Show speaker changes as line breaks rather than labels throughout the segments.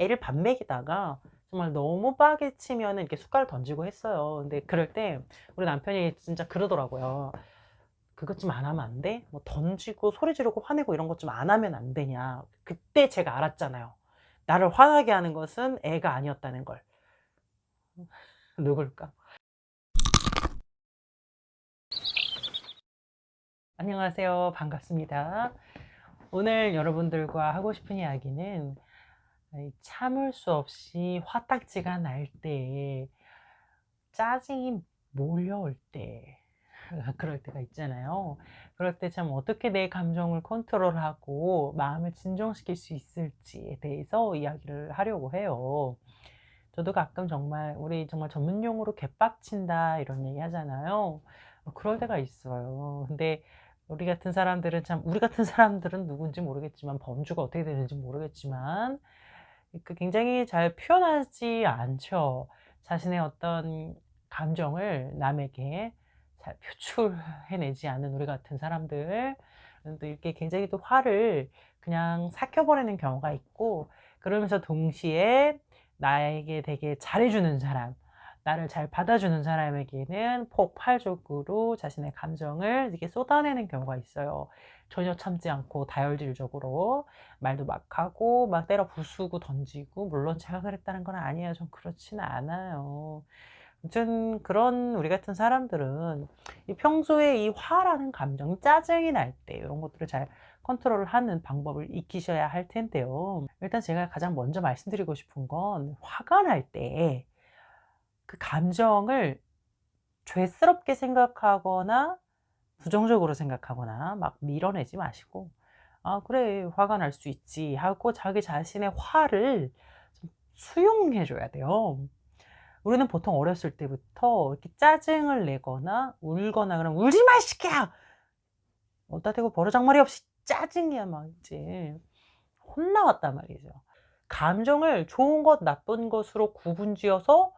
애를 밥 먹이다가 정말 너무 빡이 치면은 이렇게 숟갈을 던지고 했어요. 근데 그럴 때 우리 남편이 진짜 그러더라고요. "그것 좀 안 하면 안 돼? 뭐 던지고 소리 지르고 화내고 이런 것 좀 안 하면 안 되냐." 그때 제가 알았잖아요. 나를 화나게 하는 것은 애가 아니었다는 걸. 누굴까? 안녕하세요. 반갑습니다. 오늘 여러분들과 하고 싶은 이야기는 참을 수 없이 화딱지가 날 때, 짜증이 몰려올 때, 그럴 때가 있잖아요. 그럴 때 참 어떻게 내 감정을 컨트롤하고 마음을 진정시킬 수 있을지에 대해서 이야기를 하려고 해요. 저도 가끔 정말 우리 정말 전문 용어로 개빡친다 이런 얘기 하잖아요. 그럴 때가 있어요. 근데 우리 같은 사람들은 누군지 모르겠지만, 범주가 어떻게 되는지 모르겠지만 굉장히 잘 표현하지 않죠. 자신의 어떤 감정을 남에게 잘 표출해내지 않는 우리 같은 사람들. 또 이렇게 굉장히 또 화를 그냥 삭혀버리는 경우가 있고, 그러면서 동시에 나에게 되게 잘해주는 사람, 나를 잘 받아주는 사람에게는 폭발적으로 자신의 감정을 이렇게 쏟아내는 경우가 있어요. 전혀 참지 않고 다혈질적으로 말도 막 하고 막 때려 부수고 던지고. 물론 제가 그랬다는 건 아니에요. 전 그렇지는 않아요. 아무튼 그런 우리 같은 사람들은 이 평소에 이 화라는 감정, 짜증이 날 때 이런 것들을 잘 컨트롤을 하는 방법을 익히셔야 할 텐데요. 일단 제가 가장 먼저 말씀드리고 싶은 건, 화가 날 때 그 감정을 죄스럽게 생각하거나 부정적으로 생각하거나 막 밀어내지 마시고, '아 그래. 화가 날 수 있지.' 하고 자기 자신의 화를 좀 수용해 줘야 돼요. 우리는 보통 어렸을 때부터 이렇게 짜증을 내거나 울거나 그러면 "울지 마 이 새끼야!" 어디다 대고 버르장머리 없이 짜증이야 막 이제 혼나왔단 말이죠. 감정을 좋은 것 나쁜 것으로 구분지어서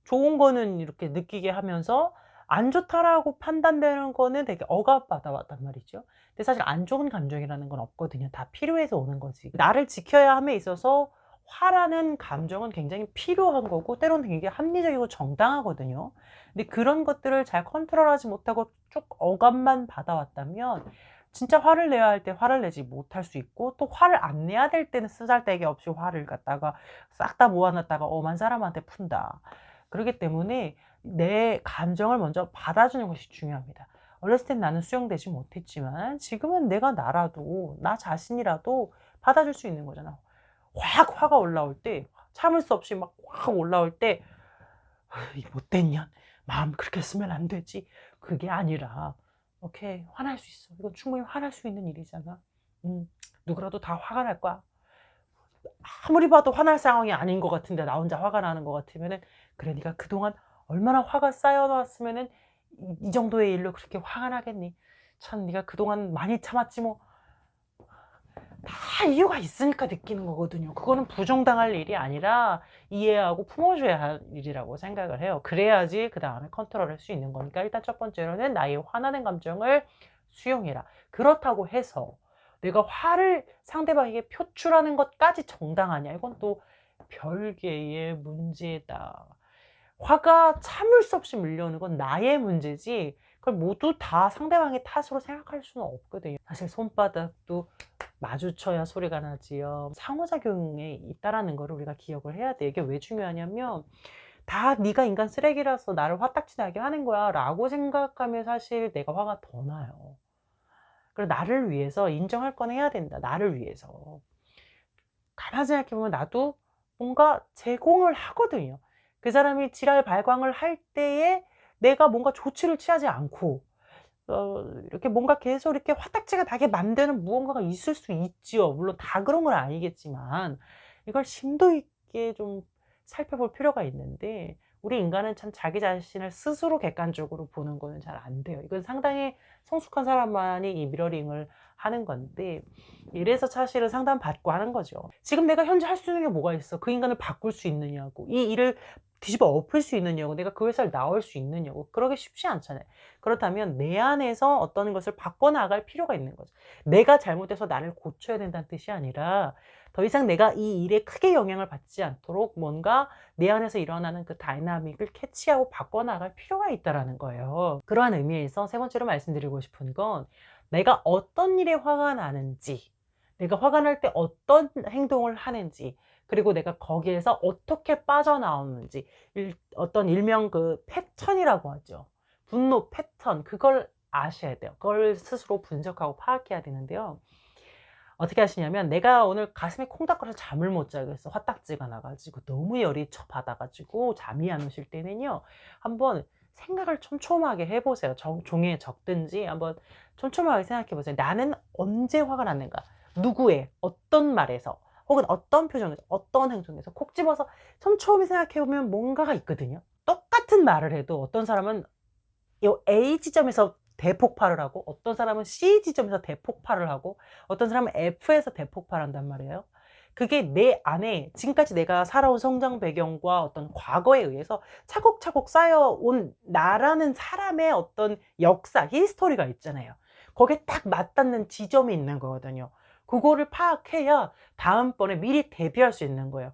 좋은 거는 이렇게 느끼게 하면서 안 좋다라고 판단되는 거는 되게 억압받아 왔단 말이죠. 근데 사실 안 좋은 감정이라는 건 없거든요. 다 필요해서 오는 거지. 나를 지켜야 함에 있어서 화라는 감정은 굉장히 필요한 거고, 때로는 되게 합리적이고 정당하거든요. 근데 그런 것들을 잘 컨트롤하지 못하고 쭉 억압만 받아왔다면, 진짜 화를 내야 할 때 화를 내지 못할 수 있고, 또 화를 안 내야 될 때는 쓰잘데기 없이 화를 갖다가 싹 다 모아 놨다가 엄한 사람한테 푼다. 그러기 때문에 내 감정을 먼저 받아주는 것이 중요합니다. 어렸을 땐 나는 수용되지 못했지만 지금은 내가 나라도, 나 자신이라도 받아줄 수 있는 거잖아. 확 화가 올라올 때, 참을 수 없이 막 확 올라올 때 이 못된 년, 마음 그렇게 쓰면 안 되지. 그게 아니라 오케이, 화날 수 있어. 이건 충분히 화날 수 있는 일이잖아. 누구라도 다 화가 날 거야. 아무리 봐도 화날 상황이 아닌 것 같은데 나 혼자 화가 나는 것 같으면은, 그래 네가 그동안 얼마나 화가 쌓여 놨으면은 이 정도의 일로 그렇게 화가 나겠니. 참 네가 그동안 많이 참았지 뭐. 다 이유가 있으니까 느끼는 거거든요. 그거는 부정당할 일이 아니라 이해하고 품어줘야 할 일이라고 생각을 해요. 그래야지 그다음에 컨트롤할 수 있는 거니까, 일단 첫 번째로는 나의 화나는 감정을 수용해라. 그렇다고 해서 내가 화를 상대방에게 표출하는 것까지 정당하냐, 이건 또 별개의 문제다. 화가 참을 수 없이 밀려오는 건 나의 문제지, 그걸 모두 다 상대방의 탓으로 생각할 수는 없거든요. 사실 손바닥도 마주쳐야 소리가 나지요. 상호작용에 있다라는 거를 우리가 기억을 해야 돼. 이게 왜 중요하냐면, 다 네가 인간 쓰레기라서 나를 화딱지 나게 하는 거야 라고 생각하면 사실 내가 화가 더 나요. 그리고 나를 위해서 인정할 건 해야 된다. 나를 위해서. 가만히 생각해 보면 나도 뭔가 제공을 하거든요. 그 사람이 지랄 발광을 할 때에 내가 뭔가 조치를 취하지 않고 이렇게 뭔가 계속 이렇게 화딱지가 나게 만드는 무언가가 있을 수 있지요. 물론 다 그런 건 아니겠지만 이걸 심도 있게 좀 살펴볼 필요가 있는데, 우리 인간은 참 자기 자신을 스스로 객관적으로 보는 거는 잘 안 돼요. 이건 상당히 성숙한 사람만이 이 미러링을 하는 건데, 이래서 사실은 상담받고 하는 거죠. 지금 내가 현재 할 수 있는 게 뭐가 있어? 그 인간을 바꿀 수 있느냐고. 이 일을 뒤집어 엎을 수 있느냐고, 내가 그 회사를 나올 수 있느냐고. 그러기 쉽지 않잖아요. 그렇다면 내 안에서 어떤 것을 바꿔나갈 필요가 있는 거죠. 내가 잘못해서 나를 고쳐야 된다는 뜻이 아니라 더 이상 내가 이 일에 크게 영향을 받지 않도록 뭔가 내 안에서 일어나는 그 다이나믹을 캐치하고 바꿔나갈 필요가 있다라는 거예요. 그러한 의미에서 세 번째로 말씀드리고 싶은 건, 내가 어떤 일에 화가 나는지, 내가 화가 날 때 어떤 행동을 하는지, 그리고 내가 거기에서 어떻게 빠져나오는지, 어떤 일명 그 패턴이라고 하죠. 분노 패턴, 그걸 아셔야 돼요. 그걸 스스로 분석하고 파악해야 되는데요. 어떻게 하시냐면, 내가 오늘 가슴이 콩닥거려서 잠을 못 자겠어. 화딱지가 나가지고 너무 열이 받아가지고 잠이 안 오실 때는요, 한번 생각을 촘촘하게 해보세요. 종이에 적든지 한번 촘촘하게 생각해 보세요. 나는 언제 화가 났는가? 누구의 어떤 말에서, 혹은 어떤 표정에서, 어떤 행동에서, 콕 집어서 촘촘히 생각해 보면 뭔가가 있거든요. 똑같은 말을 해도 어떤 사람은 이 A 지점에서 대폭발을 하고, 어떤 사람은 C 지점에서 대폭발을 하고, 어떤 사람은 F에서 대폭발한단 말이에요. 그게 내 안에 지금까지 내가 살아온 성장 배경과 어떤 과거에 의해서 차곡차곡 쌓여온 나라는 사람의 어떤 역사, 히스토리가 있잖아요. 거기에 딱 맞닿는 지점이 있는 거거든요. 그거를 파악해야 다음번에 미리 대비할 수 있는 거예요.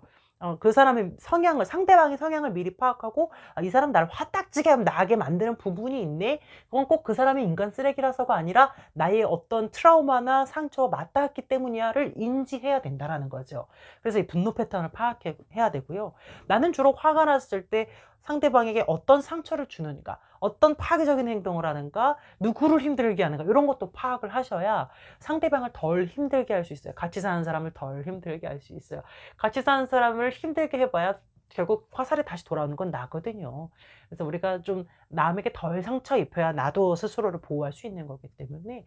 그 사람의 성향을, 상대방의 성향을 미리 파악하고, 이 사람 나를 화딱지게 나게 만드는 부분이 있네. 그건 꼭 그 사람이 인간 쓰레기라서가 아니라 나의 어떤 트라우마나 상처와 맞닿았기 때문이야를 인지해야 된다라는 거죠. 그래서 이 분노 패턴을 파악해야 되고요. 나는 주로 화가 났을 때 상대방에게 어떤 상처를 주는가, 어떤 파괴적인 행동을 하는가, 누구를 힘들게 하는가, 이런 것도 파악을 하셔야 상대방을 덜 힘들게 할 수 있어요. 같이 사는 사람을 덜 힘들게 할 수 있어요. 같이 사는 사람을 힘들게 해봐야 결국 화살이 다시 돌아오는 건 나거든요. 그래서 우리가 좀 남에게 덜 상처 입혀야 나도 스스로를 보호할 수 있는 거기 때문에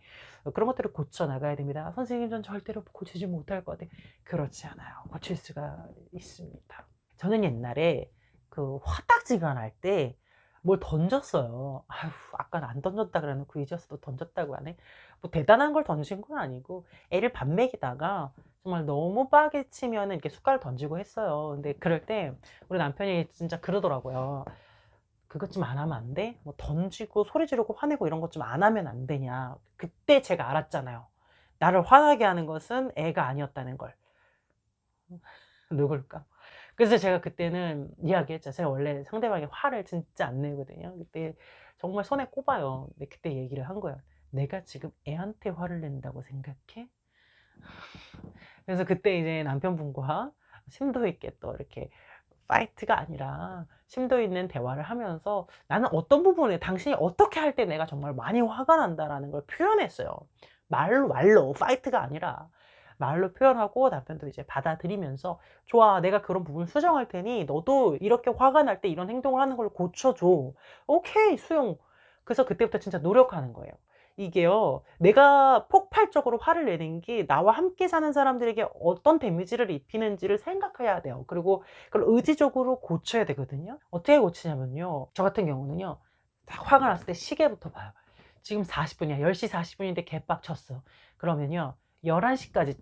그런 것들을 고쳐 나가야 됩니다. 선생님, 전 절대로 고치지 못할 것 같아요. 그렇지 않아요. 고칠 수가 있습니다. 저는 옛날에 그 화딱지가 날 때 뭘 던졌어요. 아휴, 아까 안 던졌다 그래놓고 이제 와서 또 던졌다고 하네. 뭐 대단한 걸 던진 건 아니고, 애를 밥 먹이다가 정말 너무 빡게 치면 이렇게 숟갈을 던지고 했어요. 근데 그럴 때 우리 남편이 진짜 그러더라고요. 그것 좀 안 하면 안 돼? 뭐 던지고 소리 지르고 화내고 이런 것 좀 안 하면 안 되냐. 그때 제가 알았잖아요. 나를 화나게 하는 것은 애가 아니었다는 걸. 누굴까? 그래서 제가 그때는 이야기했죠. 제가 원래 상대방의 화를 진짜 안 내거든요. 그때 정말 손에 꼽아요. 근데 그때 얘기를 한 거예요. 내가 지금 애한테 화를 낸다고 생각해? 그래서 그때 이제 남편분과 심도 있게 또 이렇게 파이트가 아니라 심도 있는 대화를 하면서, 나는 어떤 부분에 당신이 어떻게 할 때 내가 정말 많이 화가 난다라는 걸 표현했어요. 말로 파이트가 아니라 말로 표현하고, 남편도 이제 받아들이면서, 좋아, 내가 그런 부분 수정할 테니 너도 이렇게 화가 날 때 이런 행동을 하는 걸 고쳐줘. 오케이, 수용. 그래서 그때부터 진짜 노력하는 거예요. 이게요, 내가 폭발적으로 화를 내는 게 나와 함께 사는 사람들에게 어떤 데미지를 입히는지를 생각해야 돼요. 그리고 그걸 의지적으로 고쳐야 되거든요. 어떻게 고치냐면요, 저 같은 경우는요, 딱 화가 났을 때 시계부터 봐요. 지금 40분이야. 10시 40분인데 개빡쳤어. 그러면요, 11시까지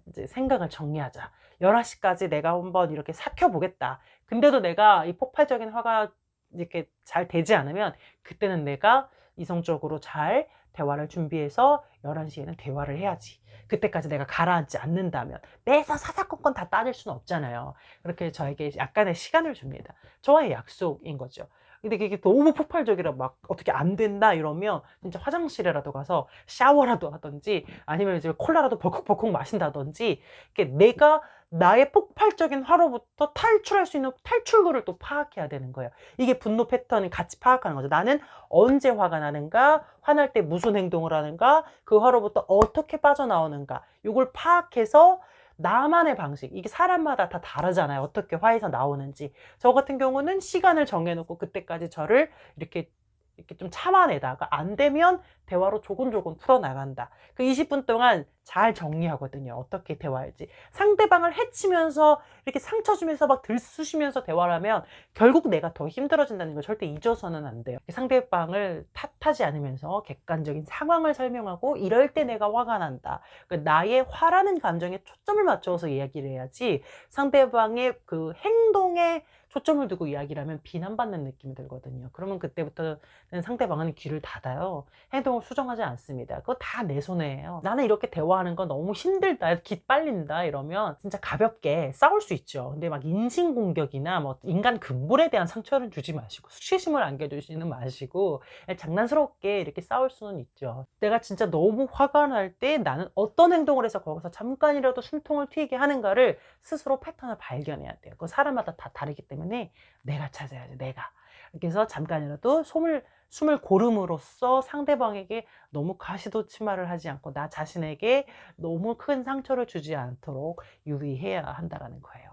이제 생각을 정리하자. 11시까지 내가 한번 이렇게 삭혀보겠다. 근데도 내가 이 폭발적인 화가 이렇게 잘 되지 않으면, 그때는 내가 이성적으로 잘 대화를 준비해서 11시에는 대화를 해야지. 그때까지 내가 가라앉지 않는다면, 매사 사사건건 다 따질 수는 없잖아요. 그렇게 저에게 약간의 시간을 줍니다. 저와의 약속인 거죠. 근데 그게 너무 폭발적이라 막 어떻게 안 된다 이러면 진짜 화장실에라도 가서 샤워라도 하든지, 아니면 이제 콜라라도 벌컥벌컥 마신다든지, 이렇게 내가 나의 폭발적인 화로부터 탈출할 수 있는 탈출구를 또 파악해야 되는 거예요. 이게 분노 패턴을 같이 파악하는 거죠. 나는 언제 화가 나는가, 화날 때 무슨 행동을 하는가, 그 화로부터 어떻게 빠져나오는가, 이걸 파악해서 나만의 방식, 이게 사람마다 다 다르잖아요. 어떻게 화에서 나오는지. 저 같은 경우는 시간을 정해놓고 그때까지 저를 이렇게 좀 참아내다가, 안 되면 대화로 조곤조곤 풀어나간다. 그 20분 동안 잘 정리하거든요. 어떻게 대화할지. 상대방을 해치면서 이렇게 상처 주면서 막 들쑤시면서 대화를 하면 결국 내가 더 힘들어진다는 걸 절대 잊어서는 안 돼요. 상대방을 탓하지 않으면서 객관적인 상황을 설명하고 이럴 때 내가 화가 난다. 나의 화라는 감정에 초점을 맞춰서 이야기를 해야지 상대방의 그 행동에 초점을 두고 이야기를 하면 비난받는 느낌이 들거든요. 그러면 그때부터는 상대방은 귀를 닫아요. 행동을 수정하지 않습니다. 그거 다 내 손해예요. 나는 이렇게 대화하는 거 너무 힘들다, 기빨린다 이러면 진짜 가볍게 싸울 수 있죠. 근데 막 인신공격이나 뭐 인간 근본에 대한 상처를 주지 마시고 수치심을 안겨주시는 마시고 장난스럽게 이렇게 싸울 수는 있죠. 내가 진짜 너무 화가 날 때 나는 어떤 행동을 해서 거기서 잠깐이라도 숨통을 튀게 하는가를 스스로 패턴을 발견해야 돼요. 그거 사람마다 다 다르기 때문에 내가 찾아야죠. 내가. 그래서 잠깐이라도 숨을 고름으로써 상대방에게 너무 가시도치마를 하지 않고 나 자신에게 너무 큰 상처를 주지 않도록 유의해야 한다라는 거예요.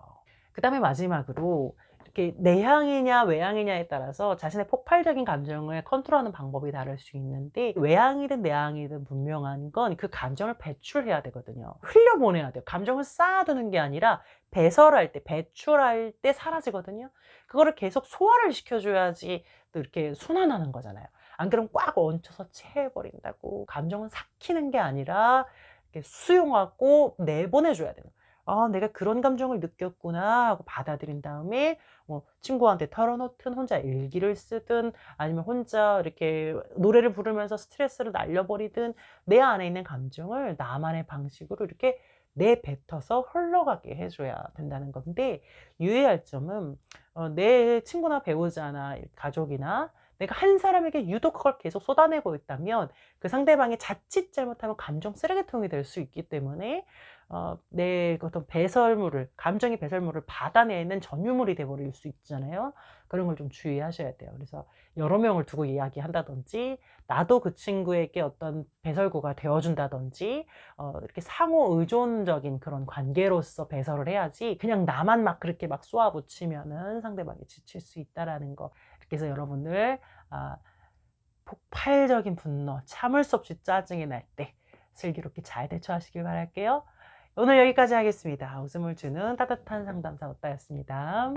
그다음에 마지막으로 이렇게 내향이냐 외향이냐에 따라서 자신의 폭발적인 감정을 컨트롤하는 방법이 다를 수 있는데, 외향이든 내향이든 분명한 건 그 감정을 배출해야 되거든요. 흘려보내야 돼요. 감정을 쌓아두는 게 아니라 배설할 때, 배출할 때 사라지거든요. 그거를 계속 소화를 시켜줘야지 또 이렇게 순환하는 거잖아요. 안 그러면 꽉 얹혀서 체해버린다고. 감정은 삭히는 게 아니라 이렇게 수용하고 내보내줘야 되는 거예요. 아, 내가 그런 감정을 느꼈구나 하고 받아들인 다음에 뭐 친구한테 털어놓든 혼자 일기를 쓰든 아니면 혼자 이렇게 노래를 부르면서 스트레스를 날려버리든 내 안에 있는 감정을 나만의 방식으로 이렇게 내뱉어서 흘러가게 해줘야 된다는 건데, 유의할 점은 내 친구나 배우자나 가족이나 내가 한 사람에게 유독 그걸 계속 쏟아내고 있다면 그 상대방이 자칫 잘못하면 감정 쓰레기통이 될 수 있기 때문에 내 어떤 배설물을, 감정의 배설물을 받아내는 전유물이 돼 버릴 수 있잖아요. 그런 걸 좀 주의하셔야 돼요. 그래서 여러 명을 두고 이야기한다든지 나도 그 친구에게 어떤 배설구가 되어 준다든지 이렇게 상호 의존적인 그런 관계로서 배설을 해야지 그냥 나만 막 그렇게 막 쏘아붙이면은 상대방이 지칠 수 있다라는 거. 이렇게 해서 여러분들 아 폭발적인 분노, 참을 수 없이 짜증이 날 때 슬기롭게 잘 대처하시길 바랄게요. 오늘 여기까지 하겠습니다. 웃음을 주는 따뜻한 상담사 오따였습니다.